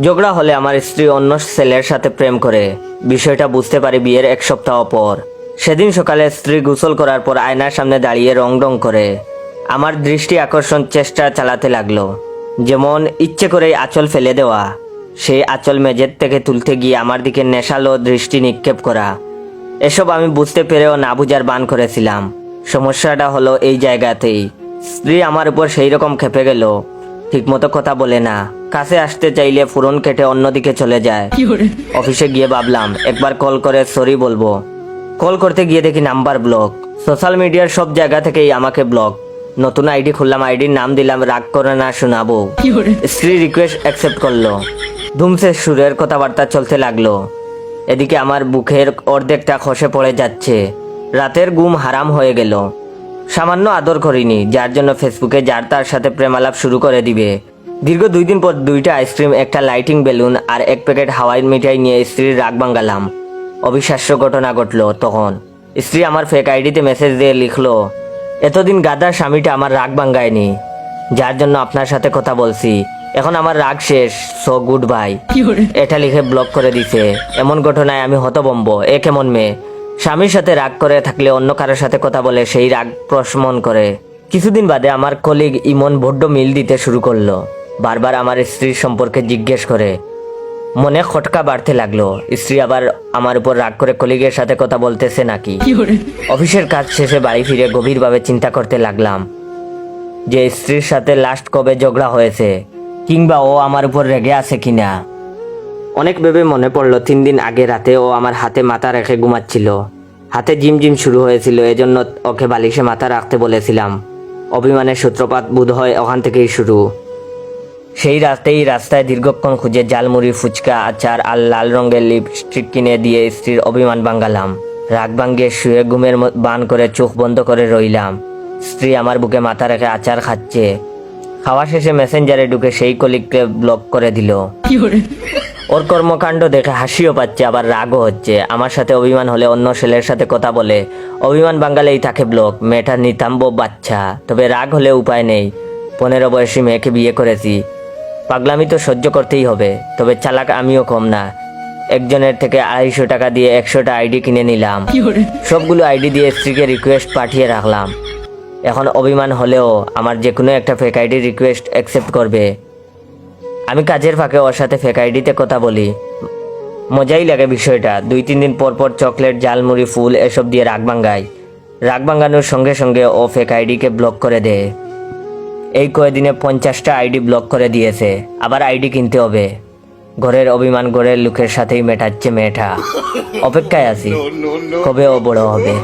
ঝগড়া হলে আমার স্ত্রী অন্য ছেলের সাথে প্রেম করে। বিষয়টা বুঝতে পারি বিয়ের 1 সপ্তাহ পর। সেদিন সকালে স্ত্রী গোসল করার পর আয়নার সামনে দাঁড়িয়ে রং করে আমার দৃষ্টি আকর্ষণ চেষ্টা চালাতে লাগলো। যেমন ইচ্ছে করেই আঁচল ফেলে দেওয়া, সেই আঁচল মেঝের থেকে তুলতে গিয়ে আমার দিকে নেশালো দৃষ্টি নিক্ষেপ করা। এসব আমি বুঝতে পেরেও না বুঝার বান করেছিলাম। সমস্যাটা হলো এই জায়গাতেই, স্ত্রী আমার উপর সেই রকম খেপে গেল। ঠিকমতো কথা বলে না, কাছে আসতে চাইলে ফোন কেটে অন্যদিকে চলে যায়। অফিসে গিয়ে ভাবলাম একবার কল করে সরি বলবো। কল করতে গিয়ে দেখি নাম্বার ব্লক। সোশ্যাল মিডিয়ার সব জায়গা থেকেই আমাকে ব্লক। নতুন আইডি খুললাম, আইডির নাম দিলাম রাগ করে না শোনাবো। স্ত্রী রিকোয়েস্ট অ্যাকসেপ্ট করলো। ধুমসে সুরের কথাবার্তা চলতে লাগলো। এদিকে আমার বুকের অর্ধেকটা খসে পড়ে যাচ্ছে। রাতের ঘুম হারাম হয়ে গেল। সামান্য আদর করিনি, যার জন্য ফেসবুকে যার তার সাথে প্রেমালাপ শুরু করে দিবে। দীর্ঘ 2 দিন পর 2টা আইসক্রিম, একটা লাইটিং বেলুন আর 1 প্যাকেট হাওয়াই মিঠাই নিয়ে স্ত্রীর রাগ ভাঙালাম। অবিশ্বাস্য ঘটনা ঘটলো তখন। স্ত্রী আমার ফেক আইডিতে মেসেজ দিয়ে লিখলো, এতদিন গাদার স্বামীটা আমার রাগ ভাঙায়নি, যার জন্য আপনার সাথে কথা বলছি। এখন আমার রাগ শেষ, সো গুড বাই। এটা লিখে ব্লক করে দিছে। এমন ঘটনায় আমি হতভম্ব। এ কেমন মেয়ে, স্বামীর সাথে রাগ করে থাকলে অন্য কারোর সাথে কথা বলে সেই রাগ প্রশমন করে। কিছুদিন বাদে আমার কলিগ ইমন বড্ড মিল দিতে শুরু করলো। বারবার আমার স্ত্রীর সম্পর্কে জিজ্ঞেস করে। মনে খটকা বাড়তে লাগলো, স্ত্রী আবার আমার উপর রাগ করে কলিগের সাথে কথা বলতেছে নাকি। অফিসের কাজ শেষে বাড়ি ফিরে গভীরভাবে চিন্তা করতে লাগলাম যে স্ত্রীর সাথে লাস্ট কবে ঝগড়া হয়েছে, কিংবা ও আমার উপর রেগে আছে কিনা। অনেক ভেবে মনে পড়লো 3 দিন আগে রাতে ও আমার হাতে মাথা রেখে ঘুমাচ্ছিল। হাতে জিম শুরু হয়েছিল, এজন্য ওকে বালিশে মাথা রাখতে বলেছিলাম। অভিমানের সূত্রপাত বোধ হয় ওখান থেকেই শুরু। সেই রাতেই রাস্তায় দীর্ঘক্ষণ খুঁজে ঝালমুড়ি, ফুচকা, আচার আর লাল রঙের লিপস্টিক কিনে দিয়ে স্ত্রীর অভিমান ভাঙালাম। রাগ ভাঙিয়ে শুয়ে ঘুমের বান করে চোখ বন্ধ করে রইলাম। স্ত্রী আমার বুকে মাথা রেখে আচার খাচ্ছে। খাওয়া শেষে মেসেঞ্জারে ঢুকে সেই কলিগকে ব্লক করে দিল। ওর কর্মকাণ্ড দেখে হাসিও পাচ্ছে, আবার রাগও হচ্ছে। আমার সাথে অভিমান হলে অন্য ছেলের সাথে কথা বলে, অভিমান বাঙ্গালেই তাকে ব্লক। মেয়েটা নিতাম্ব বাচ্চা, তবে রাগ হলে উপায় নেই। 15 বয়সী মেয়েকে বিয়ে করেছি, পাগলামি তো সহ্য করতেই হবে। তবে চালাক আমিও কম না। একজনের থেকে 250 টাকা দিয়ে 100টা আইডি কিনে নিলাম। সবগুলো আইডি দিয়ে স্ত্রীকে রিকোয়েস্ট পাঠিয়ে রাখলাম। এখন অভিমান হলেও আমার যে কোনো একটা ফেক আইডি রিকোয়েস্ট অ্যাকসেপ্ট করবে। আমি কাজের ফাঁকে ওর সাথে ফেক আইডিতে কথা বলি। মজাই লাগে বিষয়টা। 2-3 দিন পর চকলেট, ঝালমুড়ি, ফুল এসব দিয়ে রাগ ভাঙাই। রাগ ভাঙানোর সঙ্গে সঙ্গে ও ফেক আইডিকে ব্লক করে দেয়। এই কয়েকদিনে 50টা আইডি ব্লক করে দিয়েছে। আবার আইডি কিনতে হবে। ঘরের অভিমান ঘরের লোকের সাথেই মেটাচ্ছে মেয়েটা। অপেক্ষায় আছি কবে ও বড় হবে।